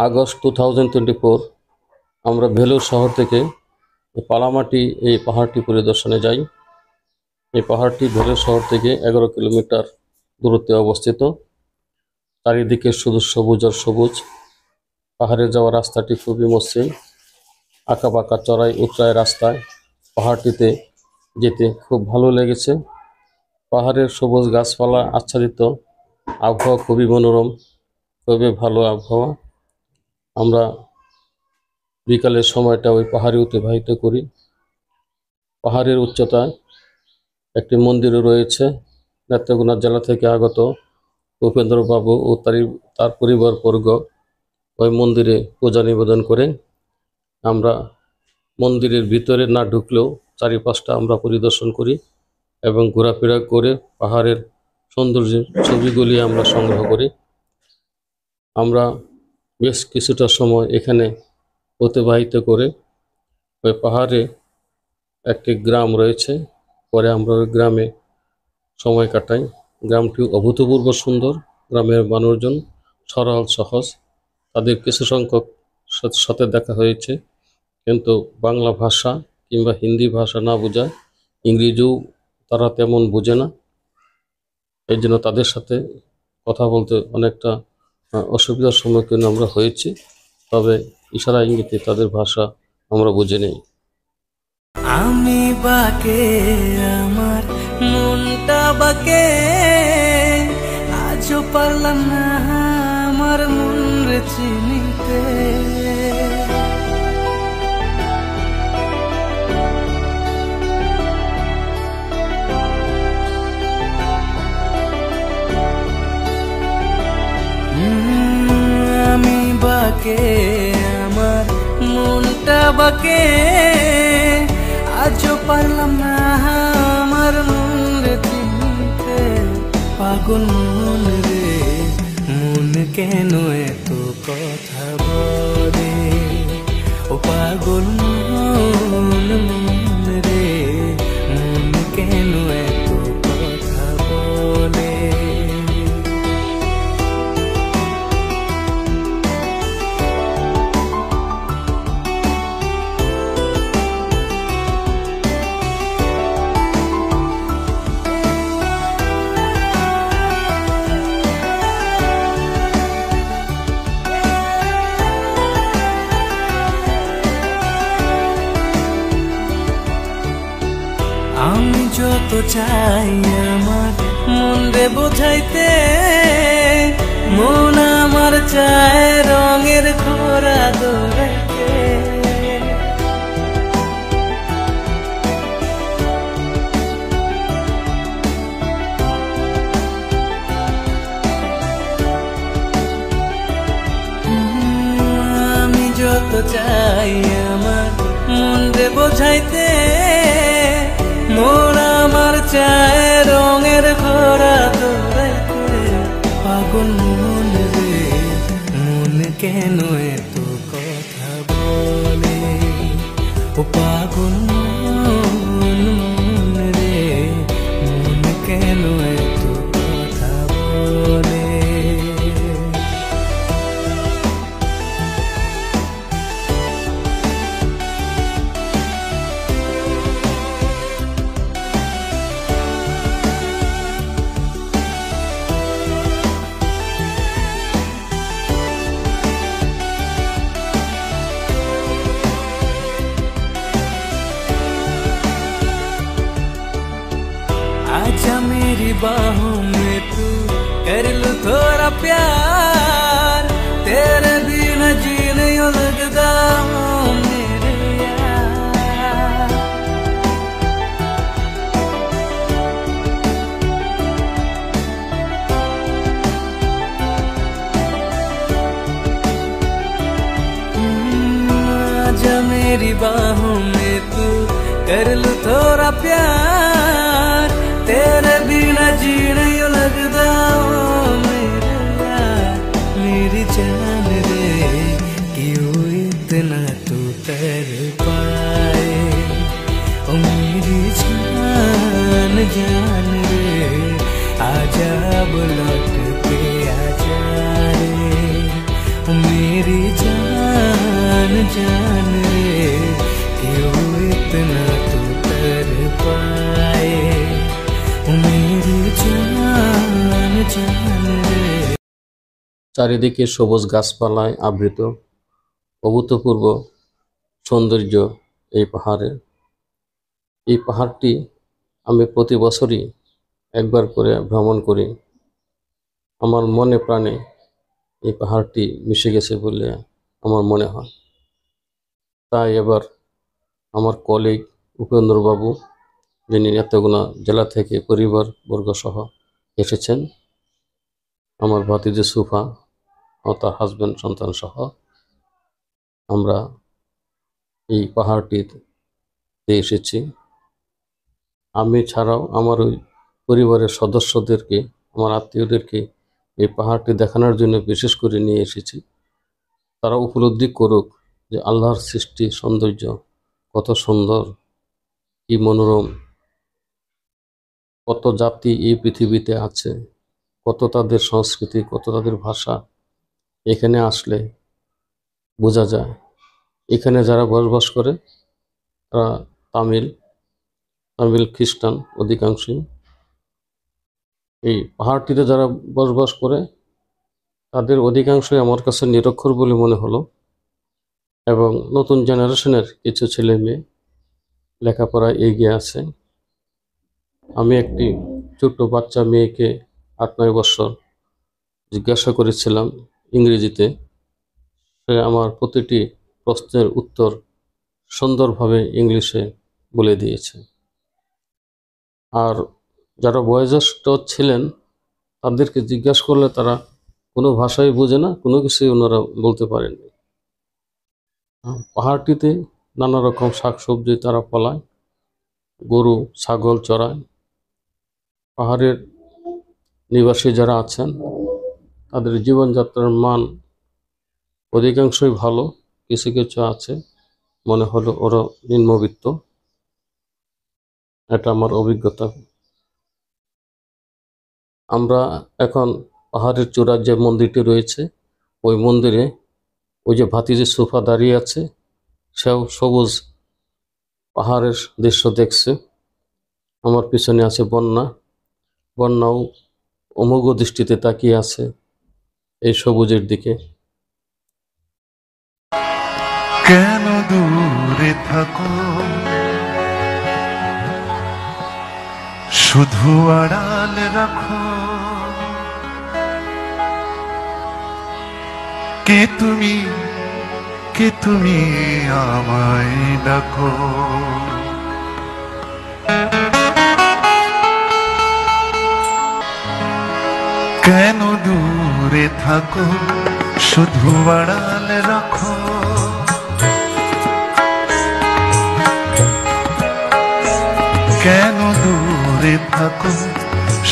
August 2024 আমরা ভেলোর শহর থেকে পালামাটি এই পাহাড়টি পরিদর্শনে যাই। এই পাহাড়টি ভেলোর শহর থেকে 11 কিলোমিটার দূরত্বে অবস্থিত। চারিদিকে শুধু সবুজ আর সবুজ। পাহাড়ে যাওয়ার রাস্তাটি খুবই মসৃণ, আঁকাবাঁকা চড়াই উতরাই রাস্তায় পাহাড়টিতে যেতে খুব ভালো লেগেছে। পাহাড়ের সবুজ গাছপালা আচ্ছাদিত আবহাওয়া খুবই মনোরম, খুবই ভালো আবহাওয়া। আমরা বিকালের সময়টা ওই পাহাড়ে অতিবাহিত করি। পাহাড়ের উচ্চতায় একটি মন্দিরও রয়েছে। নেত্রকোনা জেলা থেকে আগত উপেন্দ্রবাবু ও তার পরিবারবর্গ ওই মন্দিরে পূজা নিবেদন করে। আমরা মন্দিরের ভিতরে না ঢুকলেও চারিপাশটা আমরা পরিদর্শন করি এবং ঘোরাফেরা করে পাহাড়ের সৌন্দর্যের ছবিগুলি আমরা সংগ্রহ করি। আমরা বেশ কিছুটা সময় এখানে অতিবাহিত করে ওই পাহাড়ে একটি গ্রাম রয়েছে, পরে আমরা ওই গ্রামে সময় কাটাই। গ্রামটি অভূতপূর্ব সুন্দর। গ্রামের মানুষজন সরল সহজ। তাদের কিছু সংখ্যক সাথে দেখা হয়েছে, কিন্তু বাংলা ভাষা কিংবা হিন্দি ভাষা না বোঝায় ইংরেজিও তারা তেমন বোঝে না। এই জন্য তাদের সাথে কথা বলতে অনেকটা অসুবিধার সম্মুখীন আমরা হয়েছি। তবে ইশারা ইঙ্গিতে তাদের ভাষা আমরা বুঝে নেই। আমি বাকে আমার মনটা বাকে, আজও পারলাম না আমার মন রে চিনিতে। আমি বাকে আমার মনটা বাকে, আজও পারলাম না আমার মন রে চিনতে। পাগল মন রে, মন কেন এত কথা বলে? ও পাগল মন রে, মন কেন এত কথা বলে? আমি যত চাই আমার মন রে বোঝাইতে, মন আমার চায় রঙের ঘোড়া দৌড়াইতে। আমি যত চাই আমার মন রে বোঝাইতে, মন আমার চায় রঙের ঘোড়া দৌড়াইতে। পাগল মন রে, মন কেন এত কথা বলে? ও পাগল মন রে, মন কেন এত কথা বলে? आजा मेरी बाहों में तू, कर लूं थोड़ा प्यार। तेरे बिना जी नहीं लगता मेरे यार। आजा मेरी बाहों में तू, कर लूं थोड़ा प्यार। तेरे बिना जी नहीं लगता मेरे यार। मेरी जान रे, क्यों इतना तू कर पाए? ओ मेरी जान जान रे, आजा लौट के आजा रे। ओ मेरी जान रे, क्यों इतना तू कर पाए मेरी जान जान रे। চারিদিকে সবুজ গাছপালায় আবৃত অভূতপূর্ব সৌন্দর্য এই পাহাড়ে। এই পাহাড়টি আমি প্রতি বছরই একবার করে ভ্রমণ করি। আমার মনে প্রাণে এই পাহাড়টি মিশে গেছে বলে আমার মনে হয়। তাই এবার আমার কলিগ উপেন্দ্রবাবু, যিনি নেত্রকোনা জেলা থেকে পরিবারবর্গ সহ এসেছেন, আমার ভাতিজি সুফা ও তার হাজব্যান্ড সন্তান সহ আমরা এই পাহাড়টিতে এসেছি। আমি ছাড়াও আমার ওই পরিবারের সদস্যদেরকে, আমার আত্মীয়দেরকে এই পাহাড়টি দেখানোর জন্য বিশেষ করে নিয়ে এসেছি। তারা উপলব্ধি করুক যে আল্লাহর সৃষ্টি সৌন্দর্য কত সুন্দর, কি মনোরম, কত জাতি এই পৃথিবীতে আছে, কত তাদের সংস্কৃতি, কত তাদের ভাষা এখানে আসলে বোঝা যায়। এখানে যারা বসবাস করে তারা তামিল খ্রিস্টান অধিকাংশই। এই পাহাড়টিতে যারা বসবাস করে তাদের অধিকাংশই আমার কাছে নিরক্ষর বলে মনে হলো, এবং নতুন জেনারেশনের কিছু ছেলে মেয়ে লেখাপড়ায় এগিয়ে আছে। আমি একটি ছোট্ট বাচ্চা মেয়েকে 8-9 বছর জিজ্ঞাসা করেছিলাম ইংরেজিতে, সে আমার প্রতিটি প্রশ্নের উত্তর সুন্দরভাবে ইংলিশে বলে দিয়েছে। আর যারা বয়োজ্যেষ্ঠ ছিলেন তাদেরকে জিজ্ঞাসা করলে তারা কোনো ভাষাই বোঝে না, কোনো কিছুই ওনারা বলতে পারেননি। পাহাড়টিতে নানা রকম শাকসবজি তারা ফলায়, গরু ছাগল চড়ায়। পাহাড়ের নিবাসী যারা আছেন তাদের জীবনযাত্রার মান অধিকাংশই ভালো, কিছু কিছু আছে মনে হলো ওরা নিম্নবিত্ত। এটা আমার অভিজ্ঞতা। আমরা এখন পাহাড়ের চূড়ার যে মন্দিরটি রয়েছে ওই মন্দিরে ওই যে ভাতিজি সোফা দাঁড়িয়ে আছে, সেও সবুজ পাহাড়ের দৃশ্য দেখছে। আমার পিছনে আছে বন্যাও অমোঘ দৃষ্টিতে তাকিয়ে আছে এই সবুজের দিকে। কেন দূরে থাকো, শুধু আড়াল রাখো, কে তুমি আমায় ডাকো। কেন দূরে থাকো, শুধু আড়াল রাখো, কেন দূরে থাকো,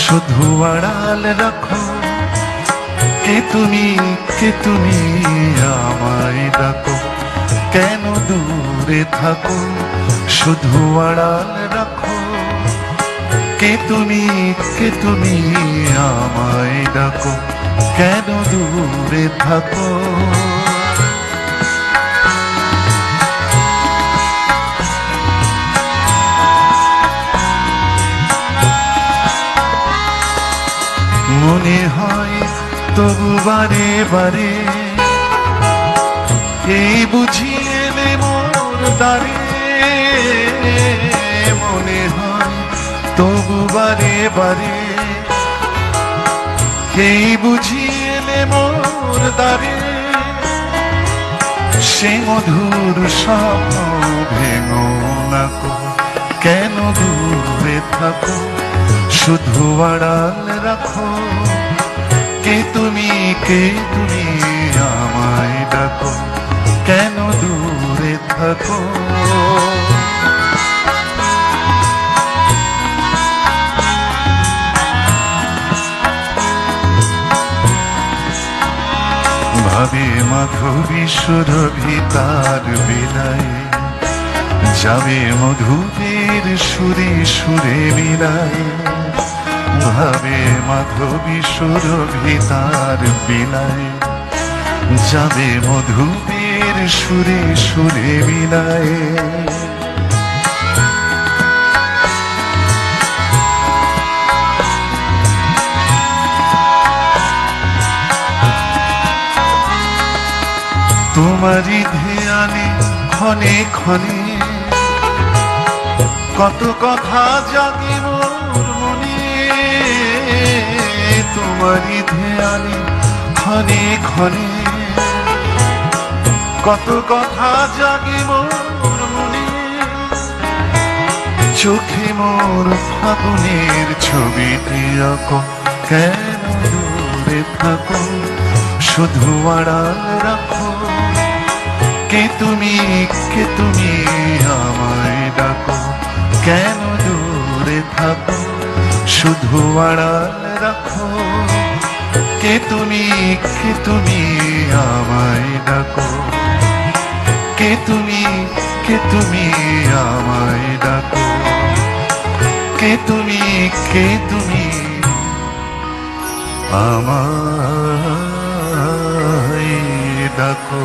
শুধু আড়াল রাখো, কে তুমি আমায় ডাকো। কেন দূরে থাকো, শুধু আড়াল রাখো, কে তুমি আমায় ডাকো। কেন দূরে থাকো, মনে হয় তবু বারে বারে এই বুঝিয়ে নে মোর দ্বারে। মনে হয় তবু বারে বারে এই বুঝিয়ে নে মোর দ্বারে। সে মধুর স্বপ্ন ভেঙো না কো, কেন দূরে থাকো, শুধু আড়াল রাখো, কে তুমি আমায় ডাকো। কেন দূরে থাকো, ভাবে মাধবী সুরভি তার বিলায়, যাবে মধুদের সুরে সুরে মিলায়। ভাবে মাধবী সুরভি তার বিলায়, যাবে মধুদের মনের সুরে সুরে মিলায়। তোমারই ধ্যানে ক্ষণে ক্ষণে কত কথা জাগে মোর মনে। তোমারই ধ্যানে ক্ষণে ক্ষণে কত কথা জাগে মোর মনে। চোখে মোর ফাগুনের ছবিটি আঁকো, কেন দূরে থাকো শুধু আড়াল রাখো। কে তুমি আমায় ডাকো, কেন দূরে থাকো শুধু আড়াল রাখো। কে তুমি আমায় ডাকো, কে তুমি আমায় ডাকো। কে তুমি আমায় ডাকো।